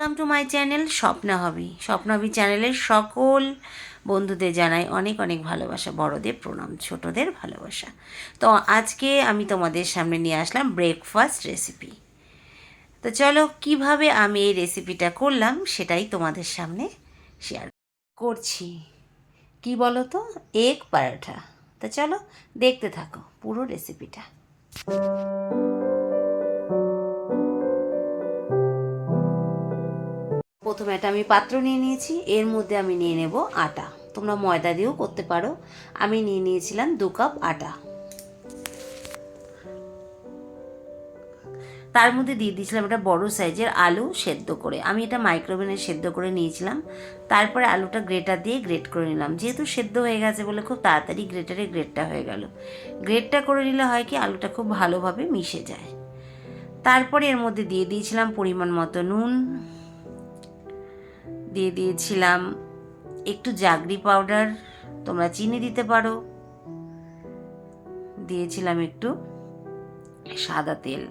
Welcome to my channel Swapna hobby চ্যানেলের সকল বন্ধুদের জানাই অনেক অনেক ভালোবাসা, বড়দের প্রণাম, ছোটদের ভালোবাসা। তো আজকে আমি তোমাদের সামনে নিয়ে আসলাম ব্রেকফাস্ট রেসিপি। তো চলো কিভাবে আমি এই রেসিপিটা করলাম সেটাই তোমাদের সামনে শেয়ার করছি। কি বলো তো, এগ পরাঠা। তো চলো দেখতে থাকো পুরো রেসিপিটা। প্রথমে একটা আমি পাত্র নিয়ে নিয়েছি, এর মধ্যে আমি নিয়ে নেব আটা। তোমরা ময়দা দিয়েও করতে পারো। আমি নিয়ে নিয়েছিলাম 2 কাপ আটা। তার মধ্যে দিয়ে দিয়েছিলাম একটা বড় সাইজের আলু সেদ্ধ করে। আমি এটা মাইক্রোওভেনে সেদ্ধ করে নিয়েছিলাম। তারপরে আলুটা গ্রেটার দিয়ে গ্রেট করে নিলাম। যেহেতু সেদ্ধ হয়ে গেছে বলে খুব তাড়াতাড়ি গ্রেটটা হয়ে গেল। গ্রেটটা করে নিলে হয় কি, আলুটা খুব ভালোভাবে মিশে যায়। তারপরে এর মধ্যে দিয়ে দিয়েছিলাম পরিমাণ মতো নুন, দিয়ে দিয়েছিলাম একটু জাগরি পাউডার, তোমরা চিনি দিতে পারো, দিয়েছিলাম একটু সাদা তেল,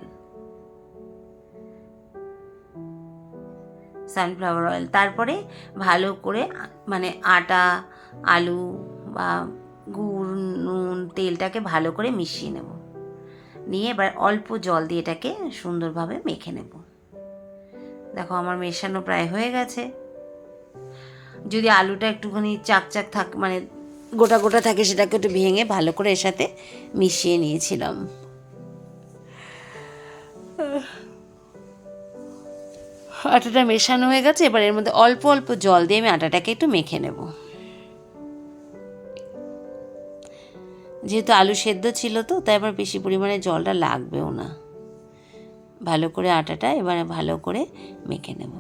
সানফ্লাওয়ার অয়েল। তারপরে ভালো করে মানে আটা, আলু বা গুড়, নুন, তেলটাকে ভালো করে মিশিয়ে নেব। নিয়ে এবার অল্প জল দিয়ে এটাকে সুন্দরভাবে মেখে নেব। দেখো আমার মেশানো প্রায় হয়ে গেছে। যদি আলুটা একটুখানি চাকচাক মানে গোটা গোটা থাকে, সেটাকে একটু ভেঙে ভালো করে এর সাথে মিশিয়ে নিয়েছিলাম। আটাটা মেশানো হয়ে গেছে। এবার এর মধ্যে অল্প অল্প জল দিয়ে আমি আটাটাকে একটু মেখে নেব। যেহেতু আলু সেদ্ধ ছিল তো, তাই আবার বেশি পরিমাণে জলটা লাগবেও না। ভালো করে আটাটা এবারে ভালো করে মেখে নেব।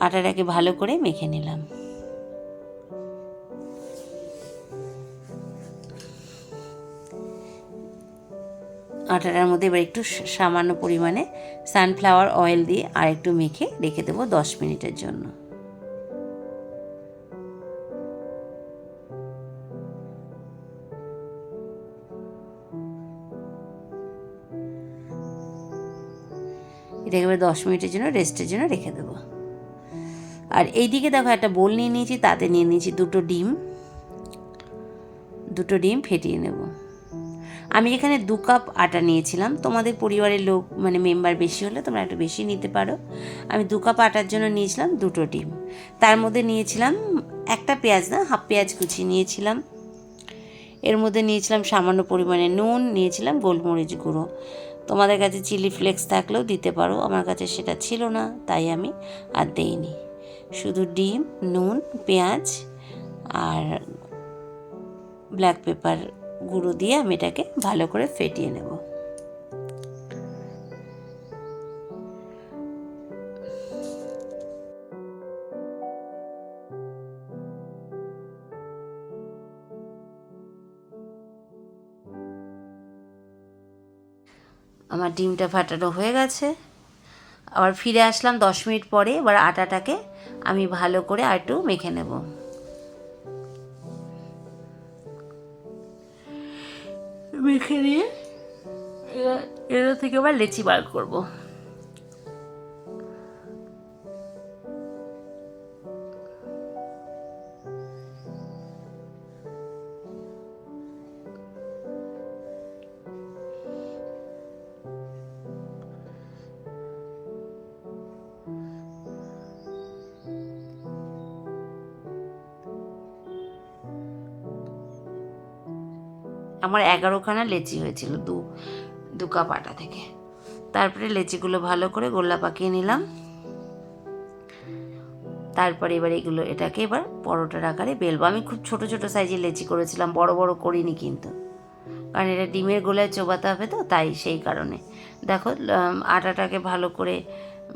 আটাটাকে ভালো করে মেখে নিলাম। আটাটার মধ্যে এবার একটু সামান্য পরিমাণে সানফ্লাওয়ার অয়েল দিয়ে আর একটু মেখে রেখে দেবো 10 মিনিটের জন্য। এটাকে এবার 10 মিনিটের জন্য রেস্টের জন্য রেখে দেবো। আর এইদিকে দেখো একটা বোল নিয়ে নিয়েছি, তাতে নিয়ে নিয়েছি দুটো ডিম ফেটিয়ে নেব। আমি এখানে 2 কাপ আটা নিয়েছিলাম। তোমাদের পরিবারের লোক মানে মেম্বার বেশি হলে তোমরা একটু বেশি নিতে পারো। আমি 2 কাপ আটার জন্য নিয়েছিলাম 2টো ডিম। তার মধ্যে নিয়েছিলাম একটা পেঁয়াজ, না হাফ পেঁয়াজ কুচি নিয়েছিলাম। এর মধ্যে নিয়েছিলাম সামান্য পরিমাণে নুন, নিয়েছিলাম গোলমরিচ গুঁড়ো। তোমাদের কাছে চিলি ফ্লেক্স থাকলেও দিতে পারো, আমার কাছে সেটা ছিল না, তাই আমি আর দেইনি। শুধু ডিম, নুন, পেঁয়াজ আর ব্ল্যাক পেপার গুঁড়ো দিয়ে আমি এটাকে ভালো করে ফেটিয়ে নেব। আমার ডিমটা ফাটানো হয়ে গেছে। আবার ফিরে আসলাম 10 মিনিট পরে। এবার আটাটাকে আমি ভালো করে আর একটু মেখে নেব। মেখে নিয়ে এর থেকে আবার লেচি বার করবো। আমার 11খানা লেচি হয়েছিল 2 কাপ আটা থেকে। তারপরে লেচিগুলো ভালো করে গোল্লা পাকিয়ে নিলাম। তারপরে এবার এটাকে এবার পরোটার আকারে বেলবো। আমি খুব ছোট ছোট সাইজের লেচি করেছিলাম, বড় বড় করিনি কিন্তু, কারণ এটা ডিমের গোলায় চোবাতে হবে তো, তাই সেই কারণে। দেখো আটাটাকে ভালো করে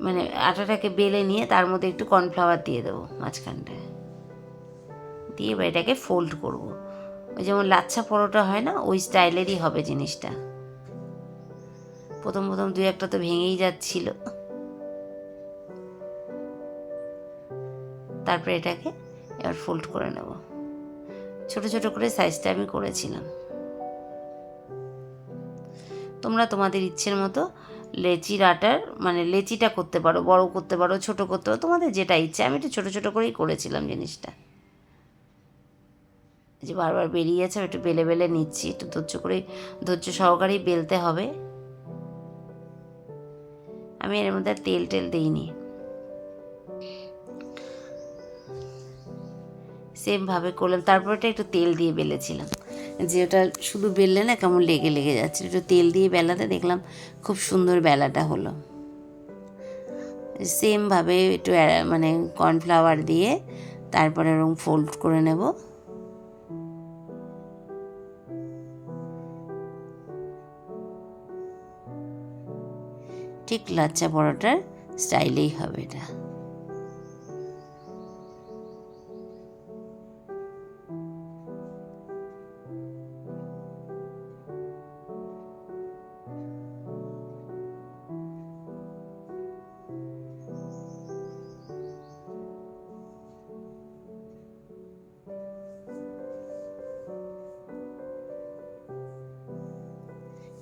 মানে আটাটাকে বেলে নিয়ে তার মধ্যে একটু কর্নফ্লাওয়ার দিয়ে দেবো মাঝখানটায় দিয়ে, এবার এটাকে ফোল্ড করব। ওই যেমন লাচ্ছা পরোটা হয় না, ওই স্টাইলেরই হবে জিনিসটা। প্রথম প্রথম 2-1টা তো ভেঙেই যাচ্ছিল। তারপরে এটাকে এবার ফোল্ড করে নেব। ছোট ছোট করে সাইজটা আমি করেছিলাম। তোমরা তোমাদের ইচ্ছের মতো লেচির আটার মানে লেচিটা করতে পারো, বড় করতে পারো, ছোট করতে পারো, তোমাদের যেটা ইচ্ছে। আমি একটু ছোটো ছোটো করেই করেছিলাম জিনিসটা। যে বারবার বেরিয়ে যাচ্ছে, আমি একটু বেলে বেলে নিচ্ছি, একটু ধৈর্য সহকারেই বেলতে হবে। আমি এর মধ্যে তেল টেল দিইনি, সেমভাবে করলাম। তারপর এটা একটু তেল দিয়ে বেলেছিলাম, যে ওটা শুধু বেললে না কেমন লেগে লেগে যাচ্ছে। একটু তেল দিয়ে বেলাতে দেখলাম খুব সুন্দর বেলাটা হলো। সেমভাবে একটু মানে কর্নফ্লাওয়ার দিয়ে তারপরে এরকম ফোল্ড করে নেব। ঠিক লাচ্চা পরোটার স্টাইলেই হবে এটা।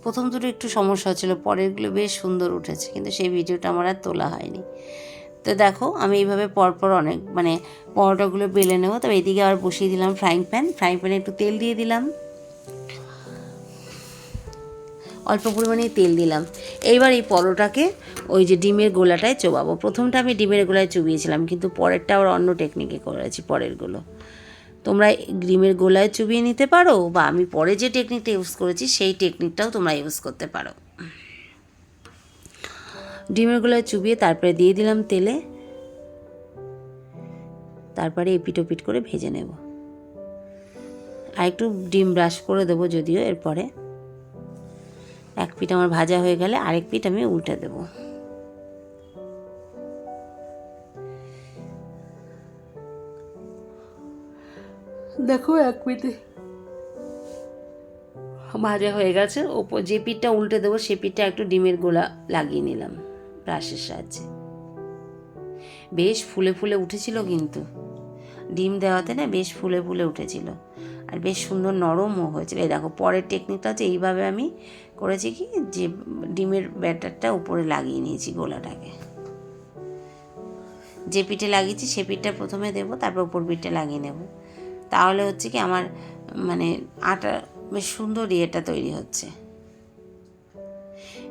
প্রথম দুটো একটু সমস্যা হচ্ছিলো, পরেরগুলো বেশ সুন্দর উঠেছে, কিন্তু সেই ভিডিওটা আমার আর তোলা হয়নি। তো দেখো আমি এইভাবে পরপর অনেক মানে পরোটাগুলো বেলে নেবো। তবে এদিকে আবার বসিয়ে দিলাম ফ্রাইং প্যানে একটু তেল দিয়ে দিলাম, অল্প পরিমাণেই তেল দিলাম। এইবার এই পরোটাকে ওই যে ডিমের গোলাটায় চোবাবো। প্রথমটা আমি ডিমের গোলায় চুবিয়েছিলাম, কিন্তু পরেরটা আবার অন্য টেকনিকে করেছি। পরেরগুলো তোমরা ডিমের গোলায় চুবিয়ে নিতে পারো, বা আমি পরে যে টেকনিকটা ইউজ করেছি সেই টেকনিকটাও তোমরা ইউজ করতে পারো। ডিমের গোলায় চুবিয়ে তারপরে দিয়ে দিলাম তেলে, তারপরে এপিট ওপিট করে ভেজে নেব। আর একটু ডিম ব্রাশ করে দেবো যদিও এরপরে। এক পিঠ আমার ভাজা হয়ে গেলে আরেক পিঠ আমি উল্টে দেব। দেখো এক পিঠে ভাজা হয়ে গেছে। ওপর যে পিঠটা উল্টে দেবো সে পিঠটা একটু ডিমের গোলা লাগিয়ে নিলাম ব্রাশের সাহায্যে। বেশ ফুলে ফুলে উঠেছিল, কিন্তু ডিম দেওয়াতে না বেশ ফুলে ফুলে উঠেছিল, আর বেশ সুন্দর নরমও হয়েছিল। এই দেখো পরের টেকনিকটা হচ্ছে এইভাবে আমি করেছি কি, যে ডিমের ব্যাটারটা উপরে লাগিয়ে নিয়েছি গোলাটাকে। যে পিঠে লাগিয়েছি সে পিঠটা প্রথমে দেবো, তারপর উপর পিঠটা লাগিয়ে নেব। তাহলে হচ্ছে কি আমার মানে আটা বেশ সুন্দর ইয়েটা তৈরি হচ্ছে।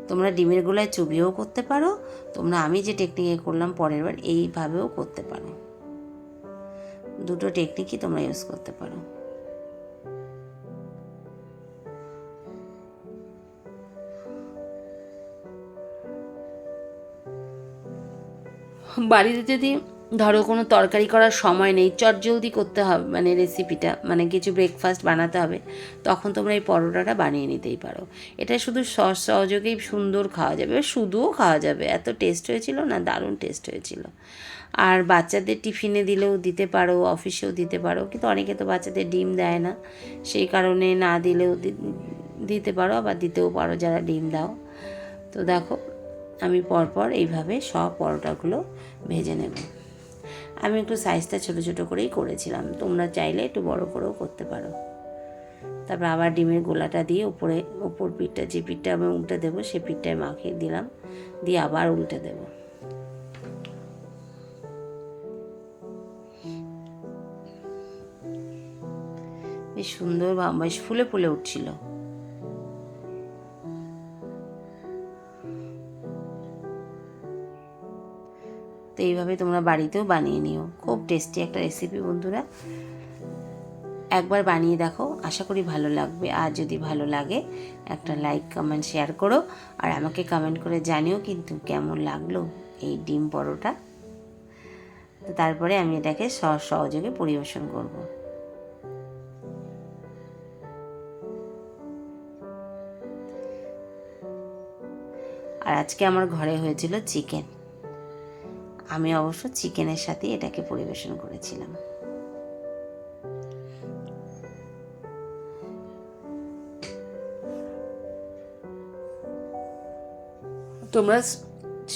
তোমরা ডিমের গোলায় চুবিয়েও করতে পারো, তোমরা আমি যে টেকনিকে করলাম পরের বার এইভাবেও করতে পারো। দুটো টেকনিকই তোমরা ইউজ করতে পারো। বাড়িতে যদি ধরো কোনো তরকারি করার সময় নেই, চটজলদি করতে হবে মানে রেসিপিটা, মানে কিছু ব্রেকফাস্ট বানাতে হবে, তখন তোমরা এই পরোটাটা বানিয়ে নিতেই পারো। এটা শুধু সস সহযোগেই সুন্দর খাওয়া যাবে, শুধুও খাওয়া যাবে। এত টেস্ট হয়েছিল না, দারুণ টেস্ট হয়েছিল। আর বাচ্চাদের টিফিনে দিলেও দিতে পারো, অফিসেও দিতে পারো, কিন্তু অনেকে তো বাচ্চাদের ডিম দেয় না, সেই কারণে না দিলেও দিতে পারো, আবার দিতেও পারো যারা ডিম দাও। তো দেখো আমি পরপর এইভাবে সব পরোটাগুলো ভেজে নেব। আমি একটু সাইজটা ছোটো ছোটো করেই করেছিলাম, তোমরা চাইলে একটু বড় করেও করতে পারো। তারপর আবার ডিমের গোলাটা দিয়ে উপর পিঠটা, যে পিঠটা আমি উল্টে দেবো সে পিঠটায় মাখিয়ে দিলাম, দিয়ে আবার উল্টে দেব। বেশ সুন্দর বেশ ফুলে ফুলে উঠছিল। তো এইভাবে তোমরা বাড়িতেও বানিয়ে নিও, খুব টেস্টি একটা রেসিপি বন্ধুরা। একবার বানিয়ে দেখো, আশা করি ভালো লাগবে। আর যদি ভালো লাগে একটা লাইক কমেন্ট শেয়ার করো, আর আমাকে কমেন্ট করে জানিও কিন্তু কেমন লাগলো এই ডিম পরোটা। তো তারপরে আমি এটাকে সহযোগে পরিবেশন করব। আর আজকে আমার ঘরে হয়েছিল চিকেন, আমি অবশ্য চিকেনের সাথে এটাকে পরিবেশন করেছিলাম। তোমরা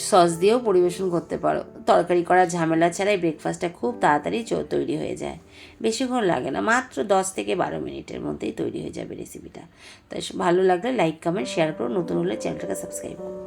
সস দিয়েও পরিবেশন করতে পারো, তরকারি করার ঝামেলা ছাড়াই ব্রেকফাস্টটা খুব তাড়াতাড়ি তৈরি হয়ে যায়, বেশিক্ষণ লাগে না, মাত্র 10 থেকে 12 মিনিটের মধ্যেই তৈরি হয়ে যাবে রেসিপিটা। তাই ভালো লাগলে লাইক কমেন্ট শেয়ার করো, নতুন হলে চ্যানেলটাকে সাবস্ক্রাইব করো।